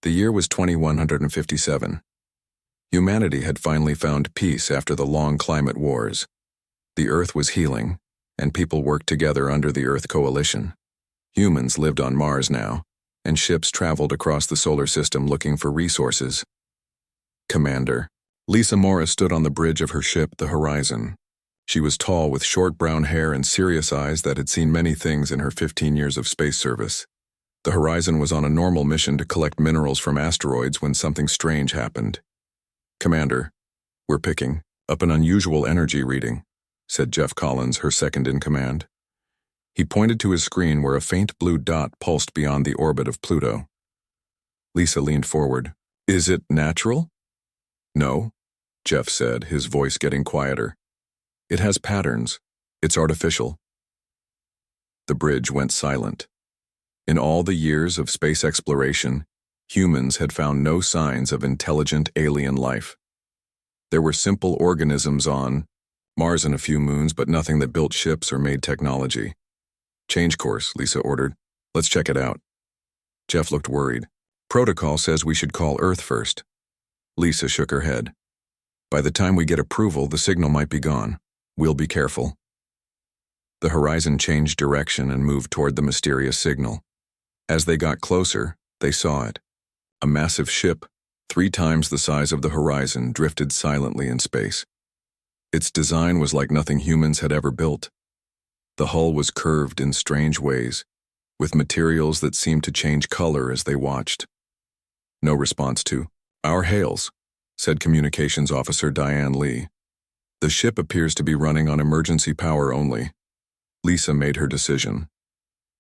The year was 2157. Humanity had finally found peace after the long climate wars. The Earth was healing, and people worked together under the Earth Coalition. Humans lived on Mars now, and ships traveled across the solar system looking for resources. Commander. Lisa Morris stood on the bridge of her ship, the Horizon. She was tall with short brown hair and serious eyes that had seen many things in her 15 years of space service. The Horizon was on a normal mission to collect minerals from asteroids when something strange happened. Commander, we're picking up an unusual energy reading, said Jeff Collins, her second in command. He pointed to his screen where a faint blue dot pulsed beyond the orbit of Pluto. Lisa leaned forward. Is it natural? No, Jeff said, his voice getting quieter. It has patterns. It's artificial. The bridge went silent. In all the years of space exploration, humans had found no signs of intelligent alien life. There were simple organisms on Mars and a few moons, but nothing that built ships or made technology. Change course, Lisa ordered. Let's check it out. Jeff looked worried. Protocol says we should call Earth first. Lisa shook her head. By the time we get approval, the signal might be gone. We'll be careful. The Horizon changed direction and moved toward the mysterious signal. As they got closer, they saw it. A massive ship, 3 times the size of the Horizon, drifted silently in space. Its design was like nothing humans had ever built. The hull was curved in strange ways, with materials that seemed to change color as they watched. No response to our hails, said Communications Officer Diane Lee. The ship appears to be running on emergency power only. Lisa made her decision.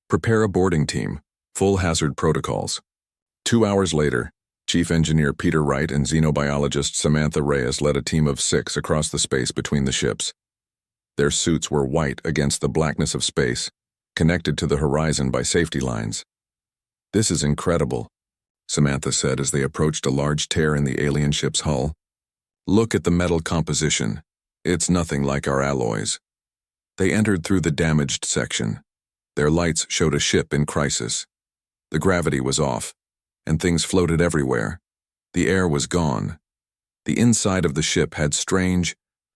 Prepare a boarding team, full hazard protocols. 2 hours later, Chief Engineer Peter Wright and xenobiologist Samantha Reyes led a team of 6 across the space between the ships. Their suits were white against the blackness of space, connected to the Horizon by safety lines. This is incredible, Samantha said as they approached a large tear in the alien ship's hull. Look at the metal composition. It's nothing like our alloys. They entered through the damaged section. Their lights showed a ship in crisis. The gravity was off, and things floated everywhere. The air was gone. The inside of the ship had strange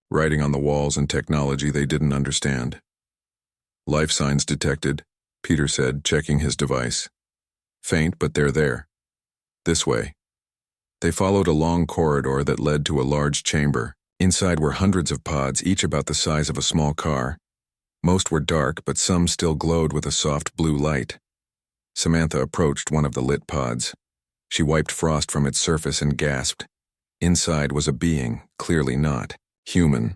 writing on the walls and technology they didn't understand. Life signs detected, Peter said, checking his device. Faint, but they're there. This way. They followed a long corridor that led to a large chamber. Inside were hundreds of pods, each about the size of a small car. Most were dark, but some still glowed with a soft blue light. Samantha approached one of the lit pods. She wiped frost from its surface and gasped. Inside was a being, clearly not human.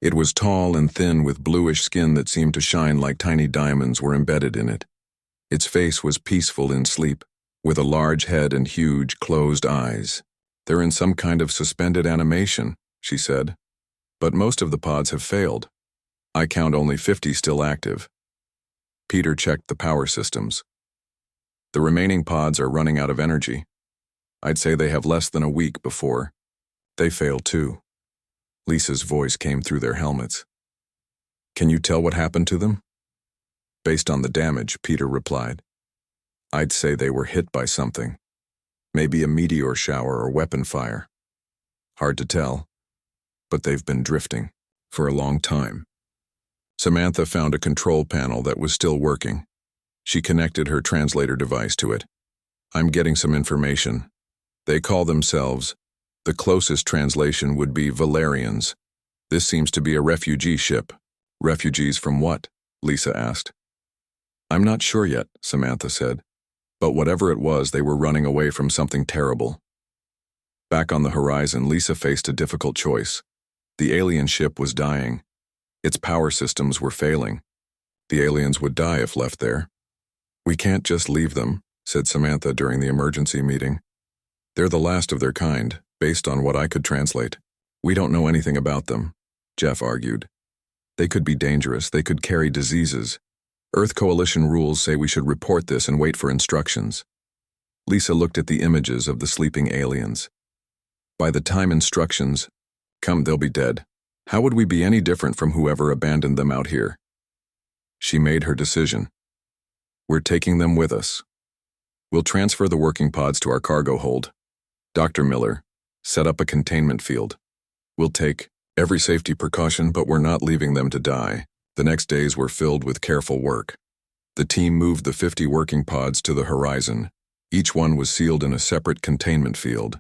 It was tall and thin with bluish skin that seemed to shine like tiny diamonds were embedded in it. Its face was peaceful in sleep, with a large head and huge, closed eyes. They're in some kind of suspended animation, she said. But most of the pods have failed. I count only 50 still active. Peter checked the power systems. The remaining pods are running out of energy. I'd say they have less than a week before they fail too. Lisa's voice came through their helmets. Can you tell what happened to them? Based on the damage, Peter replied. I'd say they were hit by something. Maybe a meteor shower or weapon fire. Hard to tell. But they've been drifting for a long time. Samantha found a control panel that was still working. She connected her translator device to it. I'm getting some information. They call themselves. The closest translation would be Valerians. This seems to be a refugee ship. Refugees from what? Lisa asked. I'm not sure yet, Samantha said. But whatever it was, they were running away from something terrible. Back on the Horizon, Lisa faced a difficult choice. The alien ship was dying. Its power systems were failing. The aliens would die if left there. We can't just leave them, said Samantha during the emergency meeting. They're the last of their kind, based on what I could translate. We don't know anything about them, Jeff argued. They could be dangerous, they could carry diseases. Earth Coalition rules say we should report this and wait for instructions. Lisa looked at the images of the sleeping aliens. By the time instructions come, they'll be dead. How would we be any different from whoever abandoned them out here? She made her decision. We're taking them with us. We'll transfer the working pods to our cargo hold. Dr. Miller, set up a containment field. We'll take every safety precaution, but we're not leaving them to die. The next days were filled with careful work. The team moved the 50 working pods to the horizon. Each one was sealed in a separate containment field.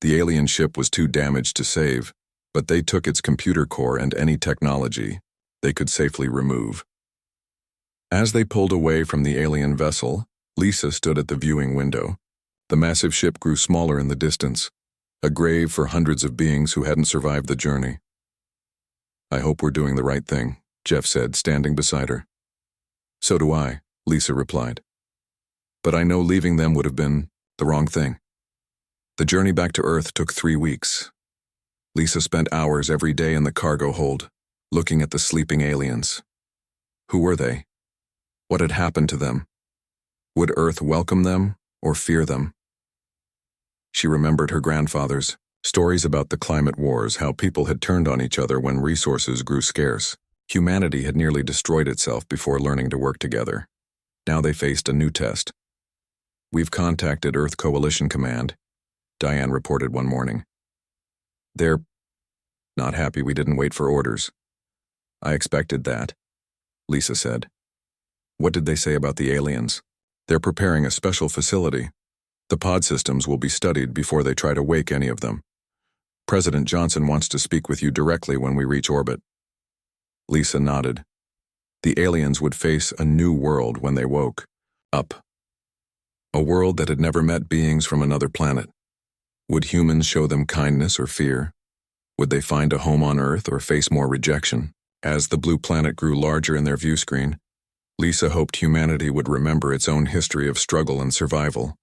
The alien ship was too damaged to save, but they took its computer core and any technology they could safely remove. As they pulled away from the alien vessel, Lisa stood at the viewing window. The massive ship grew smaller in the distance, a grave for hundreds of beings who hadn't survived the journey. "I hope we're doing the right thing," Jeff said, standing beside her. "So do I," Lisa replied. "But I know leaving them would have been the wrong thing." The journey back to Earth took 3 weeks. Lisa spent hours every day in the cargo hold, looking at the sleeping aliens. Who were they? What had happened to them? Would Earth welcome them or fear them? She remembered her grandfather's stories about the climate wars, how people had turned on each other when resources grew scarce. Humanity had nearly destroyed itself before learning to work together. Now they faced a new test. "We've contacted Earth Coalition Command," Diane reported one morning. "They're not happy we didn't wait for orders." "I expected that," Lisa said. "What did they say about the aliens?" "They're preparing a special facility. The pod systems will be studied before they try to wake any of them. President Johnson wants to speak with you directly when we reach orbit." Lisa nodded. The aliens would face a new world when they woke up. A world that had never met beings from another planet. Would humans show them kindness or fear? Would they find a home on Earth or face more rejection? As the blue planet grew larger in their view screen, Lisa hoped humanity would remember its own history of struggle and survival.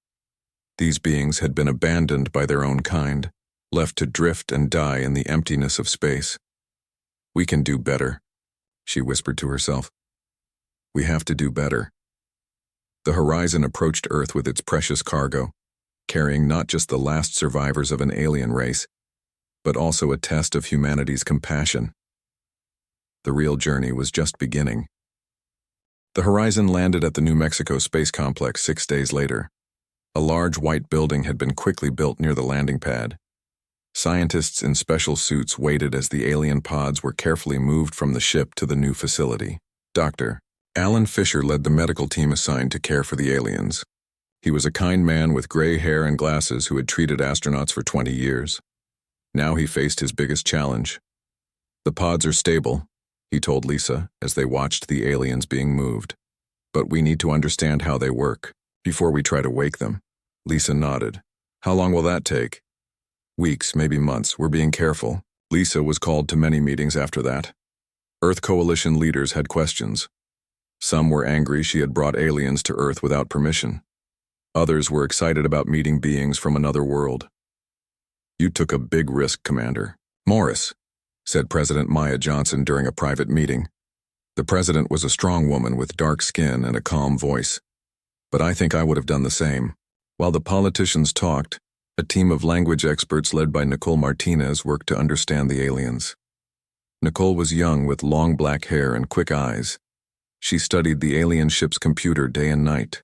These beings had been abandoned by their own kind, left to drift and die in the emptiness of space. "We can do better," she whispered to herself. "We have to do better." The horizon approached Earth with its precious cargo, carrying not just the last survivors of an alien race, but also a test of humanity's compassion. The real journey was just beginning. The Horizon landed at the New Mexico Space Complex 6 days later. A large white building had been quickly built near the landing pad. Scientists in special suits waited as the alien pods were carefully moved from the ship to the new facility. Dr. Alan Fisher led the medical team assigned to care for the aliens. He was a kind man with gray hair and glasses who had treated astronauts for 20 years. Now he faced his biggest challenge. "The pods are stable," he told Lisa as they watched the aliens being moved. "But we need to understand how they work before we try to wake them." Lisa nodded. "How long will that take?" "Weeks, maybe months. We're being careful." Lisa was called to many meetings after that. Earth Coalition leaders had questions. Some were angry she had brought aliens to Earth without permission. Others were excited about meeting beings from another world. "You took a big risk, Commander." "Morris," said President Maya Johnson during a private meeting. The president was a strong woman with dark skin and a calm voice. "But I think I would have done the same." While the politicians talked, a team of language experts led by Nicole Martinez worked to understand the aliens. Nicole was young with long black hair and quick eyes. She studied the alien ship's computer day and night.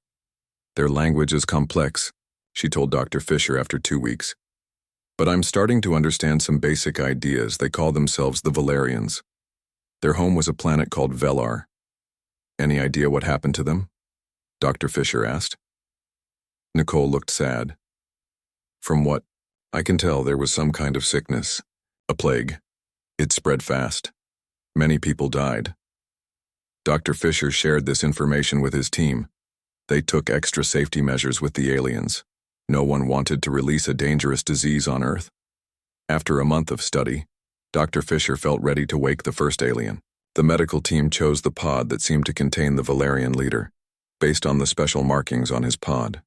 "Their language is complex," she told Dr. Fisher after 2 weeks. "But I'm starting to understand some basic ideas. They call themselves the Valerians. Their home was a planet called Velar." "Any idea what happened to them?" Dr. Fisher asked. Nicole looked sad. "From what I can tell, there was some kind of sickness, a plague. It spread fast. Many people died." Dr. Fisher shared this information with his team. They took extra safety measures with the aliens. No one wanted to release a dangerous disease on Earth. After a month of study, Dr. Fisher felt ready to wake the first alien. The medical team chose the pod that seemed to contain the Valerian leader, based on the special markings on his pod.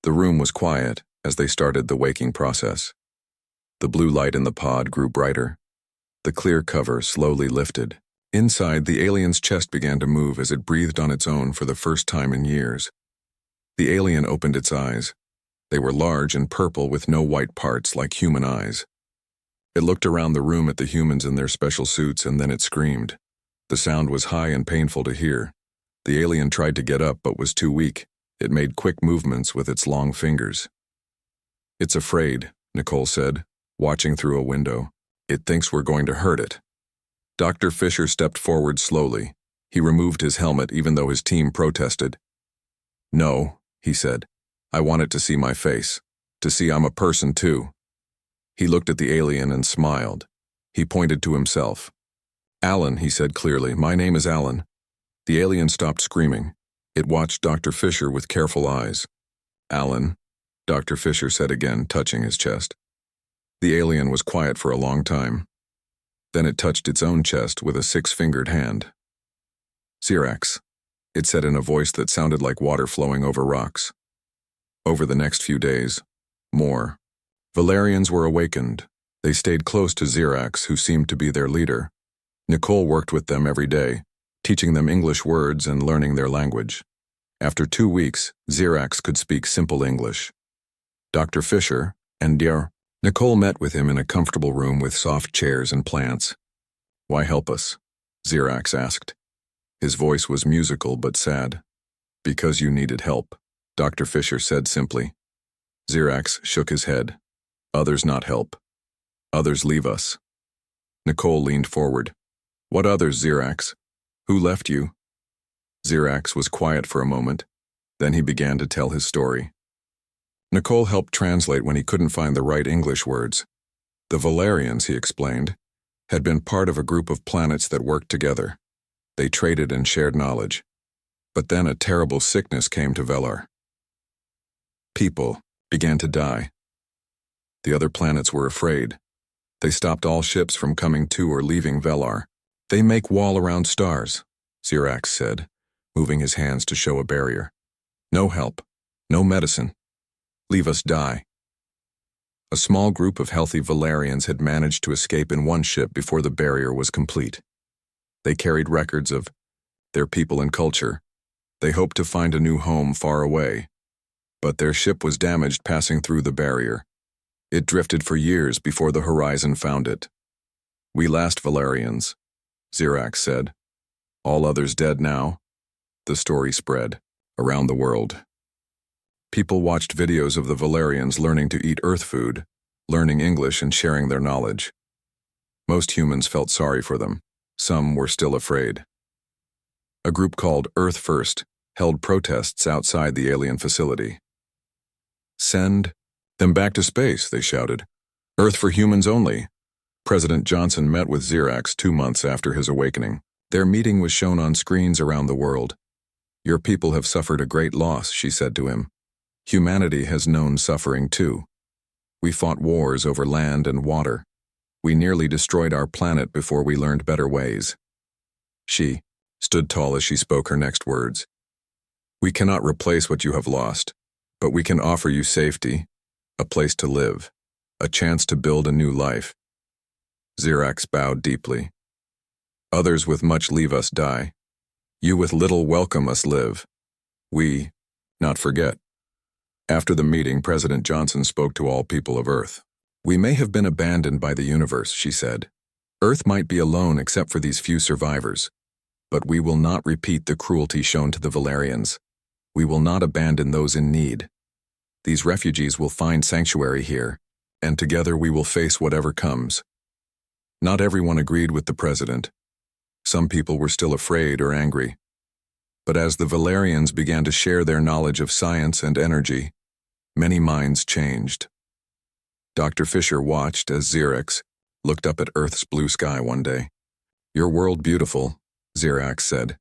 The room was quiet as they started the waking process. The blue light in the pod grew brighter. The clear cover slowly lifted. Inside, the alien's chest began to move as it breathed on its own for the first time in years. The alien opened its eyes. They were large and purple with no white parts like human eyes. It looked around the room at the humans in their special suits, and then it screamed. The sound was high and painful to hear. The alien tried to get up but was too weak. It made quick movements with its long fingers. "It's afraid," Nicole said, watching through a window. "It thinks we're going to hurt it." Dr. Fisher stepped forward slowly. He removed his helmet even though his team protested. "No," he said. "I want it to see my face, to see I'm a person too." He looked at the alien and smiled. He pointed to himself. "Alan," he said clearly, "my name is Alan." The alien stopped screaming. It watched Dr. Fisher with careful eyes. "Alan," Dr. Fisher said again, touching his chest. The alien was quiet for a long time. Then it touched its own chest with a 6-fingered hand. "Xerax," it said in a voice that sounded like water flowing over rocks. Over the next few days, more Valerians were awakened. They stayed close to Xerax, who seemed to be their leader. Nicole worked with them every day, teaching them English words and learning their language. After 2 weeks, Xerax could speak simple English. Dr. Fisher and Nicole met with him in a comfortable room with soft chairs and plants. "Why help us?" Xerax asked. His voice was musical but sad. "Because you needed help," Dr. Fisher said simply. Xerax shook his head. "Others not help. Others leave us." Nicole leaned forward. "What others, Xerax? Who left you?" Xerax was quiet for a moment. Then he began to tell his story. Nicole helped translate when he couldn't find the right English words. The Valerians, he explained, had been part of a group of planets that worked together. They traded and shared knowledge. But then a terrible sickness came to Velar. People began to die. The other planets were afraid. They stopped all ships from coming to or leaving Velar. "They make wall around stars," Xerax said, moving his hands to show a barrier. "No help. No medicine. Leave us die." A small group of healthy Valerians had managed to escape in one ship before the barrier was complete. They carried records of their people and culture. They hoped to find a new home far away. But their ship was damaged passing through the barrier. It drifted for years before the horizon found it. "We last Valerians," Xerax said. "All others dead now." The story spread around the world. People watched videos of the Valerians learning to eat Earth food, learning English and sharing their knowledge. Most humans felt sorry for them. Some were still afraid. A group called Earth First held protests outside the alien facility. "Send them back to space," they shouted. "Earth for humans only." President Johnson met with Xerax 2 months after his awakening. Their meeting was shown on screens around the world. "Your people have suffered a great loss," she said to him. "Humanity has known suffering too. We fought wars over land and water. We nearly destroyed our planet before we learned better ways." She stood tall as she spoke her next words. "We cannot replace what you have lost, but we can offer you safety, a place to live, a chance to build a new life." Xerax bowed deeply. "Others with much leave us die. You with little welcome us live. We not forget." After the meeting, President Johnson spoke to all people of Earth. "We may have been abandoned by the universe," she said. "Earth might be alone except for these few survivors. But we will not repeat the cruelty shown to the Valerians. We will not abandon those in need. These refugees will find sanctuary here, and together we will face whatever comes." Not everyone agreed with the president. Some people were still afraid or angry. But as the Valerians began to share their knowledge of science and energy, many minds changed. Dr. Fisher watched as Xerax looked up at Earth's blue sky one day. "Your world beautiful," Xerax said.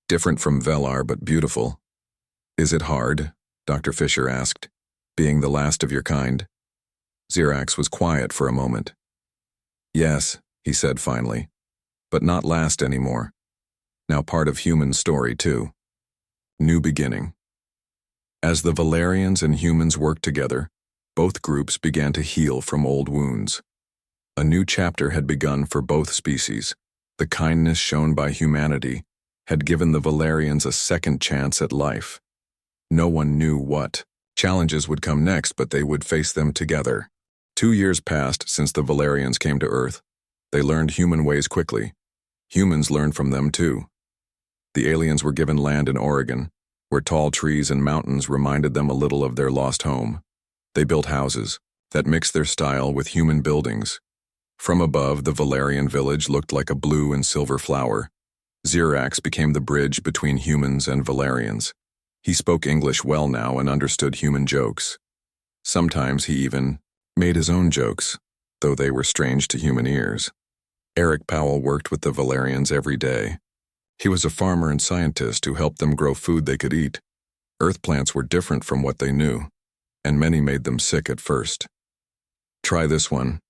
"Different from Velar, but beautiful." "Is it hard?" Dr. Fisher asked, "being the last of your kind?" Xerax was quiet for a moment. "Yes," he said finally, "but not last anymore. Now part of human story too. New beginning." As the Valerians and humans worked together, both groups began to heal from old wounds. A new chapter had begun for both species. The kindness shown by humanity had given the Valerians a second chance at life. No one knew what challenges would come next, but they would face them together. 2 years passed since the Valerians came to Earth. They learned human ways quickly. Humans learned from them too. The aliens were given land in Oregon. where tall trees and mountains reminded them a little of their lost home. They built houses that mixed their style with human buildings. From above, the Valerian village looked like a blue and silver flower. Xerax became the bridge between humans and Valerians. He spoke English well now and understood human jokes. Sometimes he even made his own jokes, though they were strange to human ears. Eric Powell worked with the Valerians every day. He was a farmer and scientist who helped them grow food they could eat. Earth plants were different from what they knew, and many made them sick at first. "Try this one,"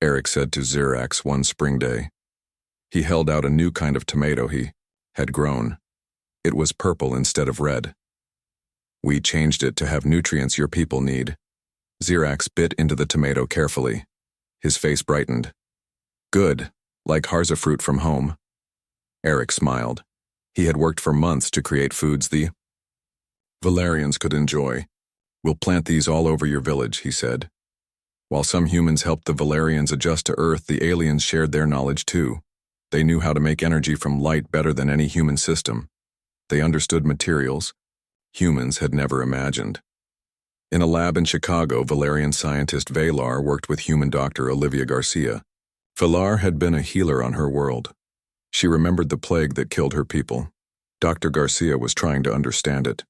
Eric said to Xerax one spring day. He held out a new kind of tomato he had grown. It was purple instead of red. "We changed it to have nutrients your people need." Xerax bit into the tomato carefully. His face brightened. "Good, like harza fruit from home." Eric smiled. He had worked for months to create foods the Valerians could enjoy. "We'll plant these all over your village," he said. While some humans helped the Valerians adjust to Earth, the aliens shared their knowledge too. They knew how to make energy from light better than any human system. They understood materials humans had never imagined. In a lab in Chicago, Valerian scientist Valar worked with human doctor Olivia Garcia. Valar had been a healer on her world. She remembered the plague that killed her people. Dr. Garcia was trying to understand it.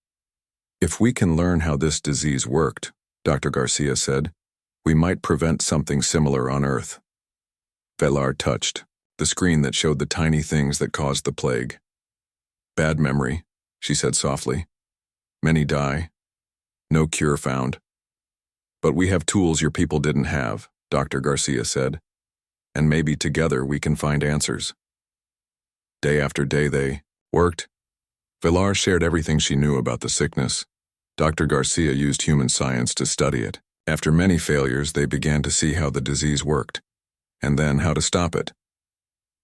"If we can learn how this disease worked," Dr. Garcia said, "we might prevent something similar on Earth." Valar touched the screen that showed the tiny things that caused the plague. "Bad memory," she said softly. "Many die. No cure found. But we have tools your people didn't have," Dr. Garcia said. "And maybe together we can find answers." Day after day they worked. Valar shared everything she knew about the sickness. Dr. Garcia used human science to study it. After many failures, they began to see how the disease worked, and then how to stop it.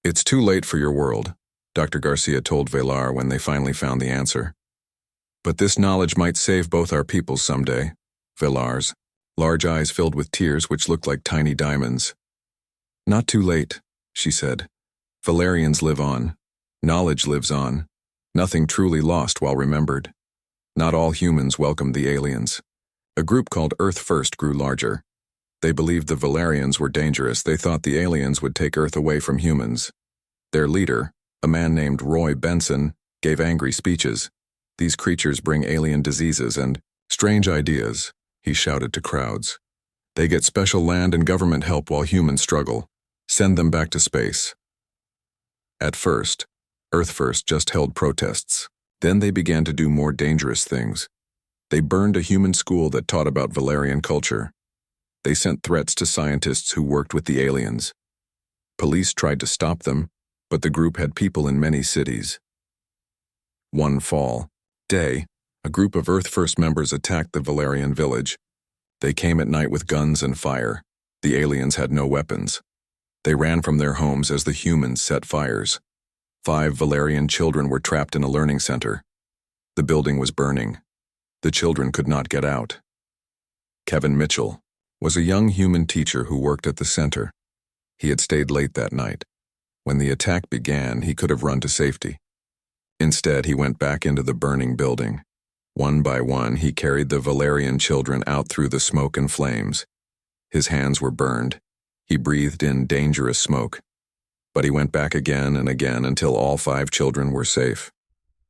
"It's too late for your world," Dr. Garcia told Valar when they finally found the answer. "But this knowledge might save both our peoples someday." Valar's large eyes filled with tears which looked like tiny diamonds. "Not too late," she said. "Valerians live on. Knowledge lives on. Nothing truly lost while remembered." Not all humans welcomed the aliens. A group called Earth First grew larger. They believed the Valerians were dangerous. They thought the aliens would take Earth away from humans. Their leader, a man named Roy Benson, gave angry speeches. "These creatures bring alien diseases and strange ideas," he shouted to crowds. "They get special land and government help while humans struggle. Send them back to space." At first, Earth First just held protests. Then they began to do more dangerous things. They burned a human school that taught about Valerian culture. They sent threats to scientists who worked with the aliens. Police tried to stop them, but the group had people in many cities. One fall day, a group of Earth First members attacked the Valerian village. They came at night with guns and fire. The aliens had no weapons. They ran from their homes as the humans set fires. 5 Valerian children were trapped in a learning center. The building was burning. The children could not get out. Kevin Mitchell was a young human teacher who worked at the center. He had stayed late that night. When the attack began, he could have run to safety. Instead, he went back into the burning building. One by one, he carried the Valerian children out through the smoke and flames. His hands were burned. He breathed in dangerous smoke. But he went back again and again until all 5 children were safe.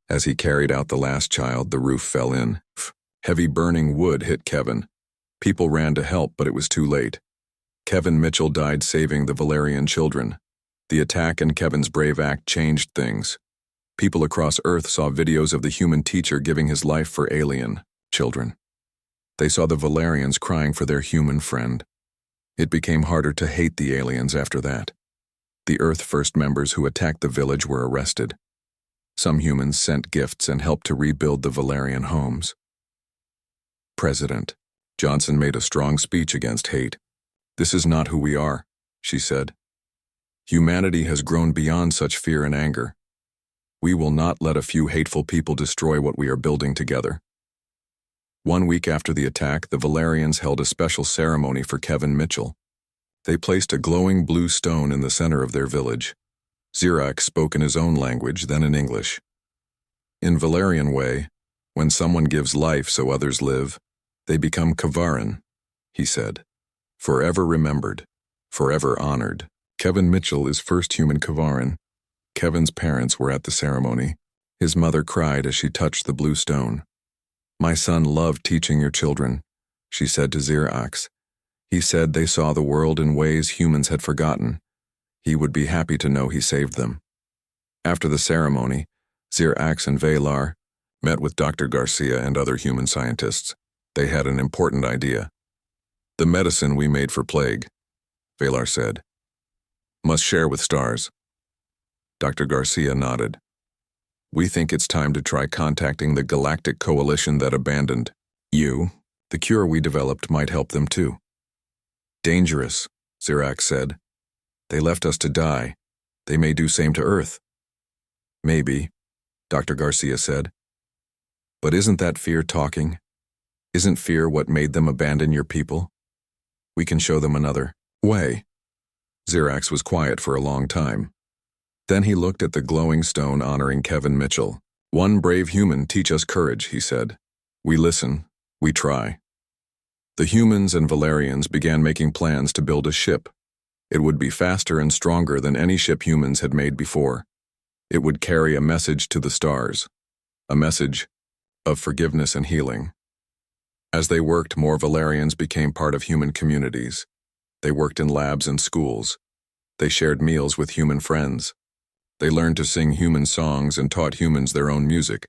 As he carried out the last child, the roof fell in. Heavy burning wood hit Kevin. People ran to help, but it was too late. Kevin Mitchell died saving the Valerian children. The attack and Kevin's brave act changed things. People across Earth saw videos of the human teacher giving his life for alien children. They saw the Valerians crying for their human friend. It became harder to hate the aliens after that. The Earth First members who attacked the village were arrested. Some humans sent gifts and helped to rebuild the Valerian homes. President Johnson made a strong speech against hate. "This is not who we are," she said. "Humanity has grown beyond such fear and anger. We will not let a few hateful people destroy what we are building together." 1 week after the attack, the Valerians held a special ceremony for Kevin Mitchell. They placed a glowing blue stone in the center of their village. Xerax spoke in his own language, then in English. In Valerian way, When someone gives life so others live, they become Kavaran, he said. Forever remembered, forever honored. Kevin Mitchell is first human Kavaran. Kevin's parents were at the ceremony. His mother cried as she touched the blue stone. My son loved teaching your children, she said to Xerax. He said they saw the world in ways humans had forgotten. He would be happy to know he saved them. After the ceremony, Xerax and Valar met with Dr. Garcia and other human scientists. They had an important idea. The medicine we made for plague, Valar said, must share with stars. Dr. Garcia nodded. We think it's time to try contacting the Galactic Coalition that abandoned you. The cure we developed might help them too. Dangerous, Xerax said. They left us to die. They may do same to Earth. Maybe, Dr. Garcia said. But isn't that fear talking? Isn't fear what made them abandon your people? We can show them another way. Xerax was quiet for a long time. Then he looked at the glowing stone honoring Kevin Mitchell. One brave human teach us courage, he said. We listen, we try. The humans and Valerians began making plans to build a ship. It would be faster and stronger than any ship humans had made before. It would carry a message to the stars, a message of forgiveness and healing. As they worked, more Valerians became part of human communities. They worked in labs and schools. They shared meals with human friends. They learned to sing human songs and taught humans their own music.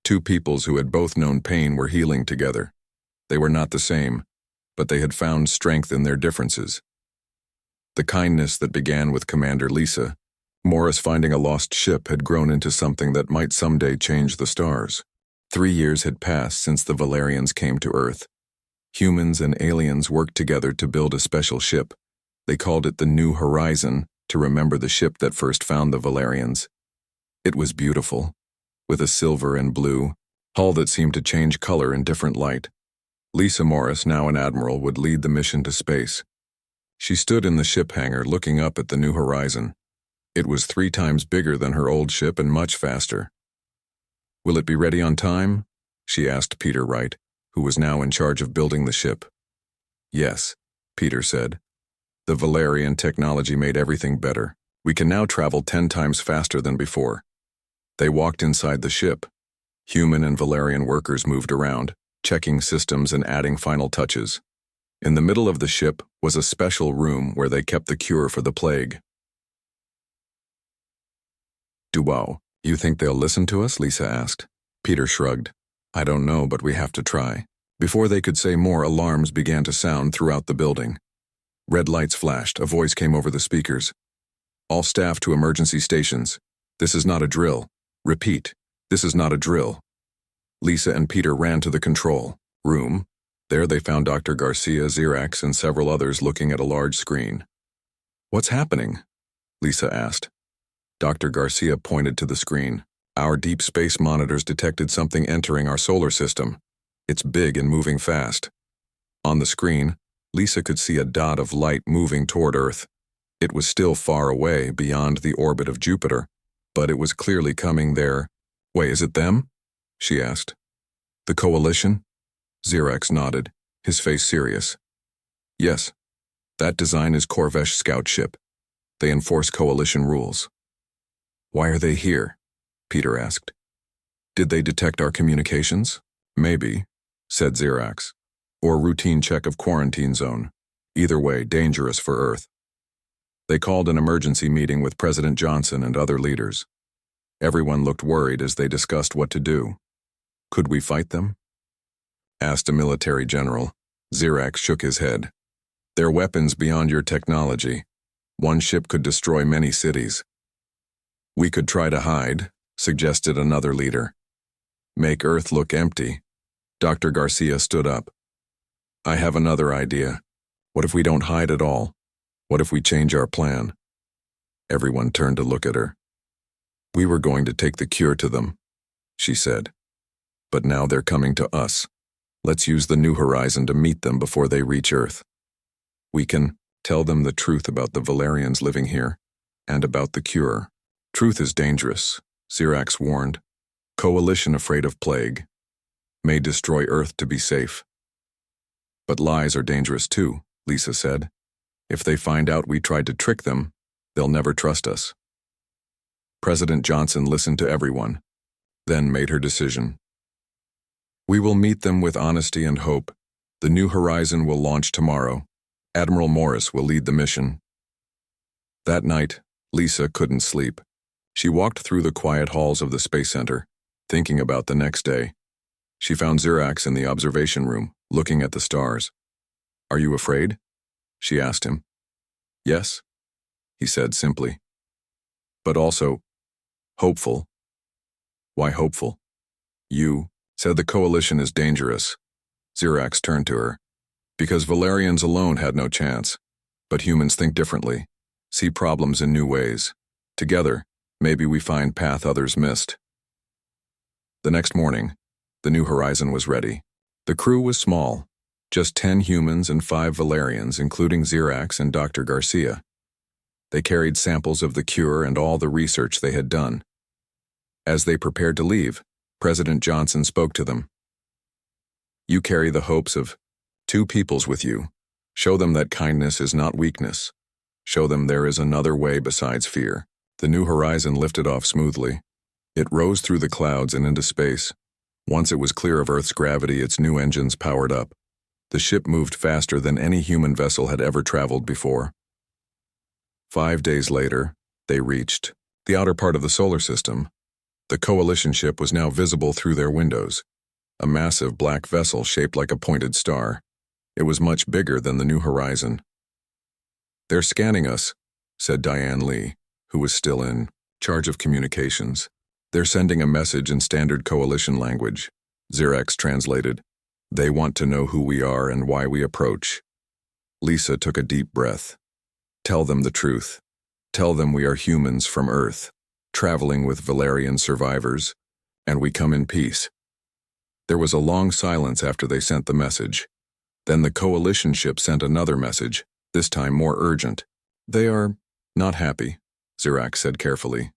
Two peoples who had both known pain were healing together. They were not the same, but they had found strength in their differences. The kindness that began with Commander Lisa, Morris finding a lost ship, had grown into something that might someday change the stars. 3 years had passed since the Valerians came to Earth. Humans and aliens worked together to build a special ship. They called it the New Horizon to remember the ship that first found the Valerians. It was beautiful, with a silver and blue hull that seemed to change color in different light. Lisa Morris, now an admiral, would lead the mission to space. She stood in the ship hangar looking up at the New Horizon. It was 3 times bigger than her old ship and much faster. Will it be ready on time? She asked Peter Wright, who was now in charge of building the ship. Yes, Peter said. The Valerian technology made everything better. We can now travel 10 times faster than before. They walked inside the ship. Human and Valerian workers moved around, checking systems and adding final touches. In the middle of the ship was a special room where they kept the cure for the plague. Duo, you think they'll listen to us? Lisa asked. Peter shrugged. I don't know, but we have to try. Before they could say more, alarms began to sound throughout the building. Red lights flashed. A voice came over the speakers. All staff to emergency stations. This is not a drill. Repeat, this is not a drill. Lisa and Peter ran to the control room. There they found Dr. Garcia, Xerax, and several others looking at a large screen. What's happening? Lisa asked. Dr. Garcia pointed to the screen. Our deep space monitors detected something entering our solar system. It's big and moving fast. On the screen, Lisa could see a dot of light moving toward Earth. It was still far away, beyond the orbit of Jupiter, but it was clearly coming there. Wait, is it them? She asked. The Coalition? Xerax nodded, his face serious. Yes, that design is Corvesh scout ship. They enforce Coalition rules. Why are they here? Peter asked. Did they detect our communications? Maybe, said Xerax. Or routine check of quarantine zone. Either way, dangerous for Earth. They called an emergency meeting with President Johnson and other leaders. Everyone looked worried as they discussed what to do. Could we fight them? Asked a military general. Xerax shook his head. They're weapons beyond your technology. One ship could destroy many cities. We could try to hide, suggested another leader. Make Earth look empty. Dr. Garcia stood up. I have another idea. What if we don't hide at all? What if we change our plan? Everyone turned to look at her. We were going to take the cure to them, she said. But now they're coming to us. Let's use the New Horizon to meet them before they reach Earth. We can tell them the truth about the Valerians living here, and about the cure. Truth is dangerous, Xerax warned. Coalition afraid of plague. may destroy Earth to be safe. But lies are dangerous too, Lisa said. If they find out we tried to trick them, they'll never trust us. President Johnson listened to everyone, then made her decision. We will meet them with honesty and hope. The New Horizon will launch tomorrow. Admiral Morris will lead the mission. That night, Lisa couldn't sleep. She walked through the quiet halls of the Space Center, thinking about the next day. She found Xerax in the observation room, looking at the stars. Are you afraid? She asked him. Yes, he said simply. But also, hopeful. Why hopeful? You said the coalition is dangerous. Xerax turned to her. Because Valerians alone had no chance. But humans think differently, see problems in new ways. Together, maybe we find path others missed. The next morning, the New Horizon was ready. The crew was small, just 10 humans and 5 Valerians, including Xerax and Dr. Garcia. They carried samples of the cure and all the research they had done. As they prepared to leave, President Johnson spoke to them. You carry the hopes of 2 peoples with you. Show them that kindness is not weakness. Show them there is another way besides fear. The New Horizon lifted off smoothly. It rose through the clouds and into space. Once it was clear of Earth's gravity, its new engines powered up. The ship moved faster than any human vessel had ever traveled before. 5 days later, they reached the outer part of the solar system. The coalition ship was now visible through their windows, a massive black vessel shaped like a pointed star. It was much bigger than the New Horizon. They're scanning us, said Diane Lee, who was still in charge of communications. They're sending a message in standard coalition language. Xerax translated. They want to know who we are and why we approach. Lisa took a deep breath. Tell them the truth. Tell them we are humans from Earth, traveling with Valerian survivors, and we come in peace. There was a long silence after they sent the message. Then the coalition ship sent another message, this time more urgent. They are not happy, Xerax said carefully.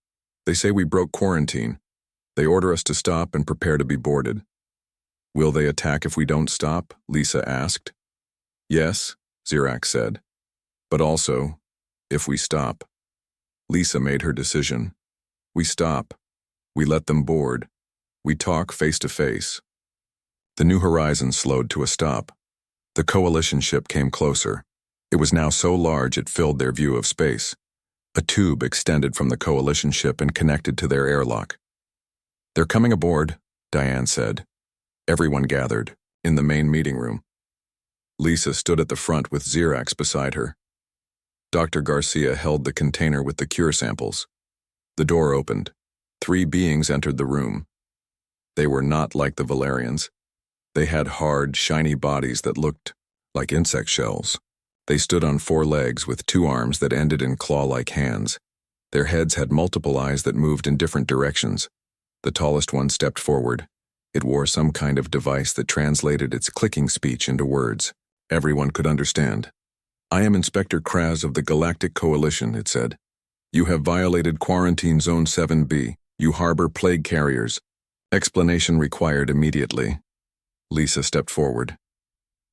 They say we broke quarantine. They order us to stop and prepare to be boarded. Will they attack if we don't stop? Lisa asked. Yes, Xerax said. But also, if we stop. Lisa made her decision. We stop. We let them board. We talk face to face. The New Horizon slowed to a stop. The coalition ship came closer. It was now so large it filled their view of space. A tube extended from the coalition ship and connected to their airlock. They're coming aboard, Diane said. Everyone gathered, in the main meeting room. Lisa stood at the front with Xerax beside her. Dr. Garcia held the container with the cure samples. The door opened. 3 beings entered the room. They were not like the Valerians. They had hard, shiny bodies that looked like insect shells. They stood on 4 legs with 2 arms that ended in claw-like hands. Their heads had multiple eyes that moved in different directions. The tallest one stepped forward. It wore some kind of device that translated its clicking speech into words. Everyone could understand. I am Inspector Kraz of the Galactic Coalition, it said. You have violated Quarantine Zone 7B. You harbor plague carriers. Explanation required immediately. Lisa stepped forward.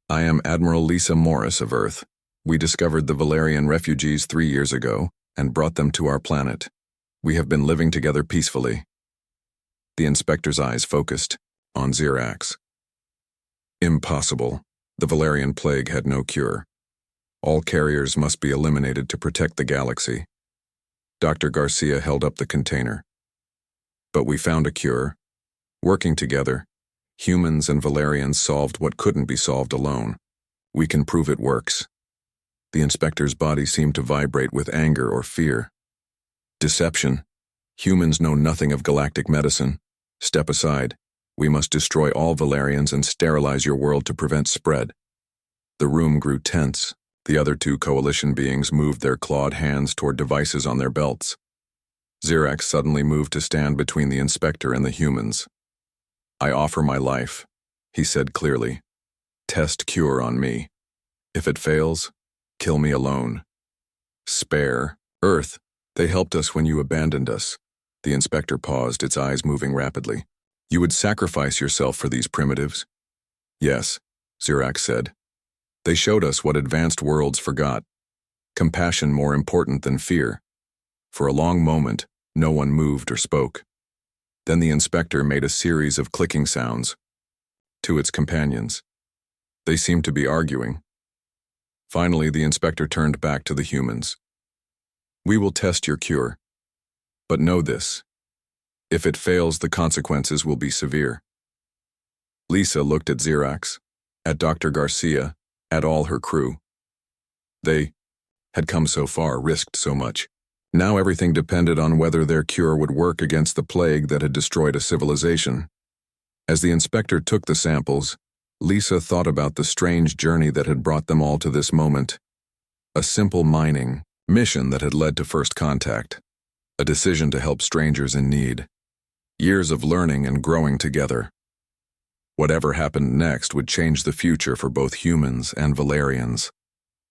I am Admiral Lisa Morris of Earth. We discovered the Valerian refugees 3 years ago and brought them to our planet. We have been living together peacefully. The inspector's eyes focused on Xerax. Impossible. The Valerian plague had no cure. All carriers must be eliminated to protect the galaxy. Dr. Garcia held up the container. But we found a cure. Working together, humans and Valerians solved what couldn't be solved alone. We can prove it works. The inspector's body seemed to vibrate with anger or fear. Deception. Humans know nothing of galactic medicine. Step aside. We must destroy all Valerians and sterilize your world to prevent spread. The room grew tense. The other 2 coalition beings moved their clawed hands toward devices on their belts. Xerax suddenly moved to stand between the inspector and the humans. I offer my life, he said clearly. Test cure on me. If it fails, kill me alone. Spare Earth. They helped us when you abandoned us. The inspector paused, its eyes moving rapidly. You would sacrifice yourself for these primitives? Yes, Xerax said. They showed us what advanced worlds forgot. Compassion more important than fear. For a long moment, no one moved or spoke. Then the inspector made a series of clicking sounds. To its companions. They seemed to be arguing. Finally, the inspector turned back to the humans. We will test your cure. But know this. If it fails, the consequences will be severe. Lisa looked at Xerax, at Dr. Garcia, at all her crew. They had come so far, risked so much. Now everything depended on whether their cure would work against the plague that had destroyed a civilization. As the inspector took the samples, Lisa thought about the strange journey that had brought them all to this moment. A simple mining mission that had led to first contact. A decision to help strangers in need. Years of learning and growing together. Whatever happened next would change the future for both humans and Valerians.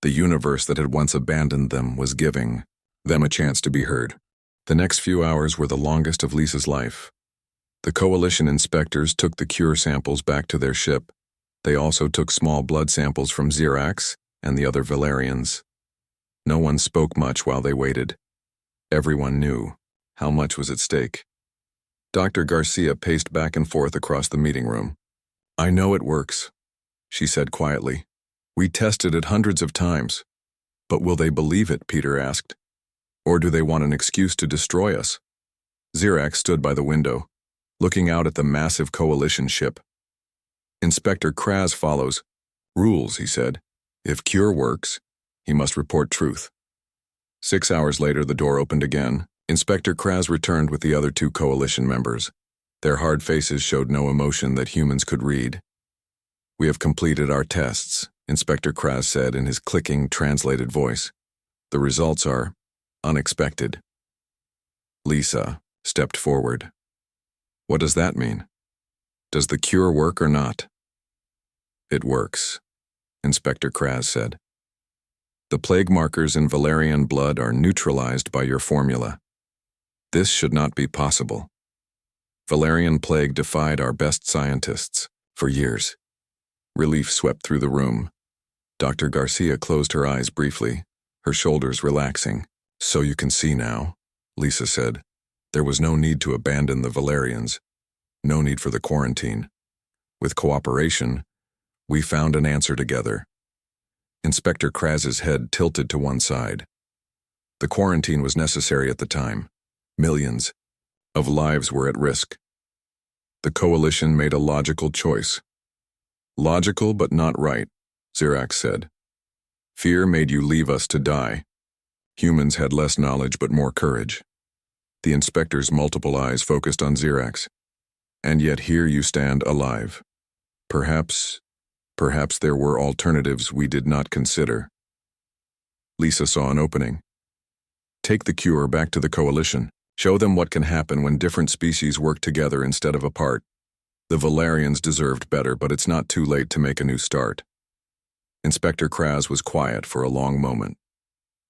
The universe that had once abandoned them was giving them a chance to be heard. The next few hours were the longest of Lisa's life. The Coalition inspectors took the cure samples back to their ship. They also took small blood samples from Xerax and the other Valerians. No one spoke much while they waited. Everyone knew how much was at stake. Dr. Garcia paced back and forth across the meeting room. I know it works, she said quietly. We tested it hundreds of times. But will they believe it, Peter asked. Or do they want an excuse to destroy us? Xerax stood by the window, looking out at the massive Coalition ship. Inspector Kraz follows. Rules, he said. If cure works, he must report truth. 6 hours later, the door opened again. Inspector Kraz returned with the other 2 Coalition members. Their hard faces showed no emotion that humans could read. We have completed our tests, Inspector Kraz said in his clicking, translated voice. The results are unexpected. Lisa stepped forward. What does that mean? Does the cure work or not? It works, Inspector Kraz said. The plague markers in Valerian blood are neutralized by your formula. This should not be possible. Valerian plague defied our best scientists for years. Relief swept through the room. Dr. Garcia closed her eyes briefly, her shoulders relaxing. So you can see now, Lisa said. There was no need to abandon the Valerians. No need for the quarantine. With cooperation, we found an answer together. Inspector Kraz's head tilted to one side. The quarantine was necessary at the time. Millions of lives were at risk. The Coalition made a logical choice. Logical but not right, Xerax said. Fear made you leave us to die. Humans had less knowledge but more courage. The inspector's multiple eyes focused on Xerax. And yet here you stand alive. Perhaps there were alternatives we did not consider. Lisa saw an opening. Take the cure back to the Coalition. Show them what can happen when different species work together instead of apart. The Valerians deserved better, but it's not too late to make a new start. Inspector Kraz was quiet for a long moment.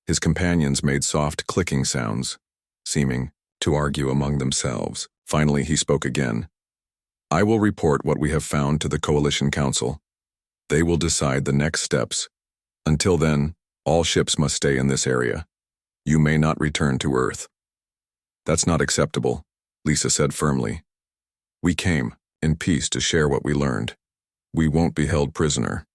His companions made soft clicking sounds, seeming to argue among themselves. Finally, he spoke again. I will report what we have found to the Coalition Council. They will decide the next steps. Until then, all ships must stay in this area. You may not return to Earth. That's not acceptable, Lisa said firmly. We came, in peace, to share what we learned. We won't be held prisoner.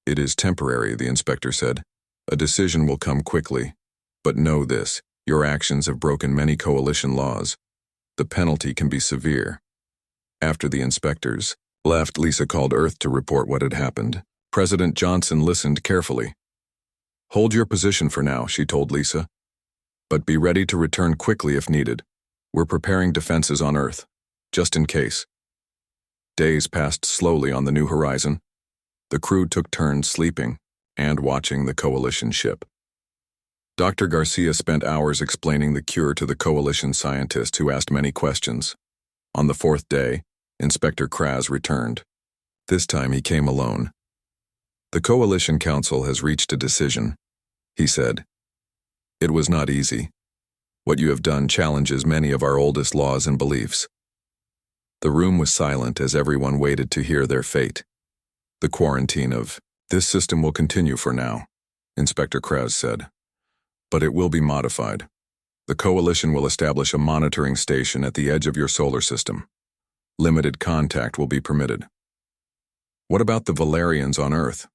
It is temporary, the inspector said. A decision will come quickly. But know this, your actions have broken many Coalition laws. The penalty can be severe. After the inspectors left, Lisa called Earth to report what had happened. President Johnson listened carefully. Hold your position for now, she told Lisa. But be ready to return quickly if needed. We're preparing defenses on Earth, just in case. Days passed slowly on the new horizon. The crew took turns sleeping and watching the Coalition ship. Dr. Garcia spent hours explaining the cure to the Coalition scientist who asked many questions. On the 4th day, Inspector Kraz returned. This time he came alone. The Coalition Council has reached a decision, he said. It was not easy. What you have done challenges many of our oldest laws and beliefs. The room was silent as everyone waited to hear their fate. The quarantine of, "This system will continue for now," Inspector Kraz said. "But it will be modified. The Coalition will establish a monitoring station at the edge of your solar system. Limited contact will be permitted." "What about the Valerians on Earth?"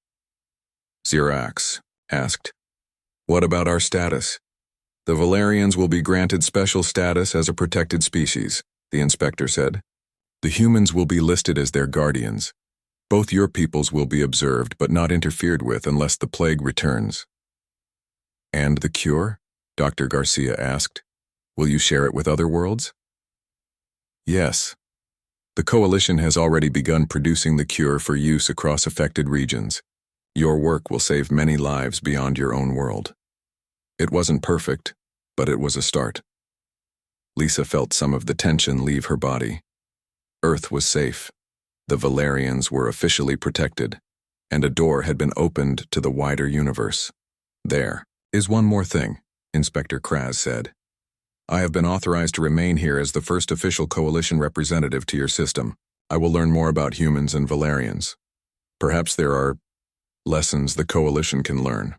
Xerax asked. "What about our status?" "The Valerians will be granted special status as a protected species," the inspector said. "The humans will be listed as their guardians. Both your peoples will be observed but not interfered with unless the plague returns." "And the cure?" Dr. Garcia asked. "Will you share it with other worlds?" "Yes. The Coalition has already begun producing the cure for use across affected regions. Your work will save many lives beyond your own world." It wasn't perfect, but it was a start. Lisa felt some of the tension leave her body. Earth was safe. The Valerians were officially protected, and a door had been opened to the wider universe. "There is one more thing," Inspector Kraz said. "I have been authorized to remain here as the first official Coalition representative to your system. I will learn more about humans and Valerians. Perhaps there are lessons the Coalition can learn."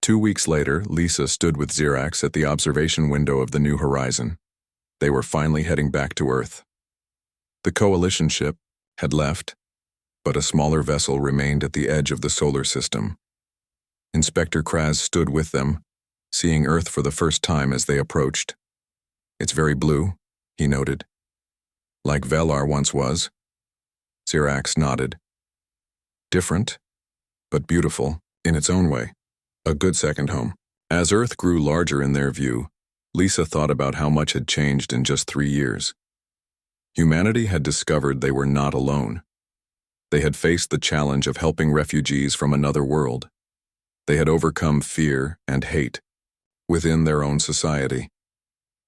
2 weeks later, Lisa stood with Xerax at the observation window of the New Horizon. They were finally heading back to Earth. The Coalition ship had left, but a smaller vessel remained at the edge of the solar system. Inspector Kraz stood with them, seeing Earth for the first time as they approached. "It's very blue," he noted. "Like Velar once was." Xerax nodded. "Different, but beautiful, in its own way. A good second home." As Earth grew larger in their view, Lisa thought about how much had changed in just 3 years. Humanity had discovered they were not alone. They had faced the challenge of helping refugees from another world. They had overcome fear and hate within their own society.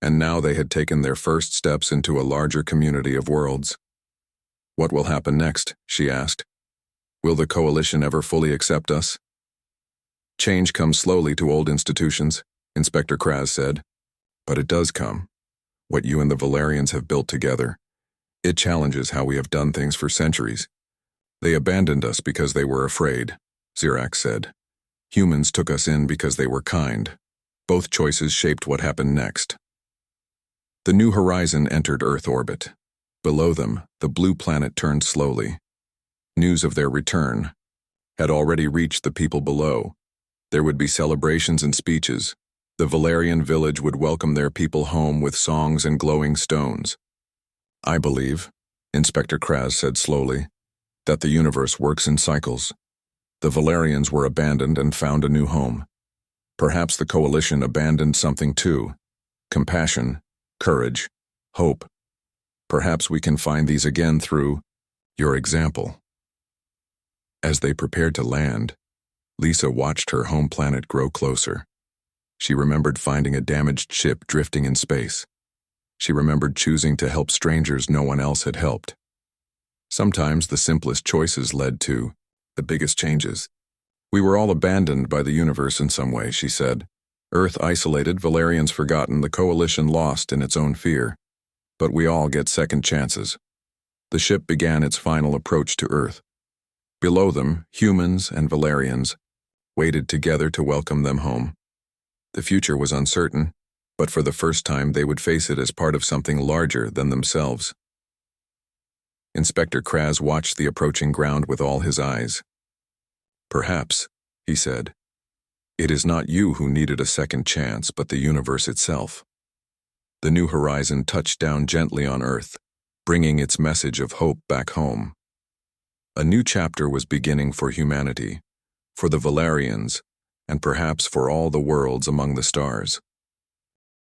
And now they had taken their first steps into a larger community of worlds. "What will happen next?" she asked. "Will the Coalition ever fully accept us?" "Change comes slowly to old institutions," Inspector Kraz said. "But it does come. What you and the Valerians have built together. It challenges how we have done things for centuries. They abandoned us because they were afraid," Xerax said. "Humans took us in because they were kind. Both choices shaped what happened next." The New Horizon entered Earth orbit. Below them, the blue planet turned slowly. News of their return had already reached the people below. There would be celebrations and speeches. The Valerian village would welcome their people home with songs and glowing stones. "I believe," Inspector Kraz said slowly, "that the universe works in cycles. The Valerians were abandoned and found a new home. Perhaps the Coalition abandoned something too. Compassion, courage, hope. Perhaps we can find these again through your example." As they prepared to land, Lisa watched her home planet grow closer. She remembered finding a damaged ship drifting in space. She remembered choosing to help strangers no one else had helped. Sometimes the simplest choices led to the biggest changes. "We were all abandoned by the universe in some way," she said. "Earth isolated, Valerians forgotten, the Coalition lost in its own fear. But we all get second chances." The ship began its final approach to Earth. Below them, humans and Valerians waited together to welcome them home. The future was uncertain, but for the first time they would face it as part of something larger than themselves. Inspector Kraz watched the approaching ground with all his eyes. "Perhaps," he said, "it is not you who needed a second chance, but the universe itself." The New Horizon touched down gently on Earth, bringing its message of hope back home. A new chapter was beginning for humanity, for the Valerians, and perhaps for all the worlds among the stars.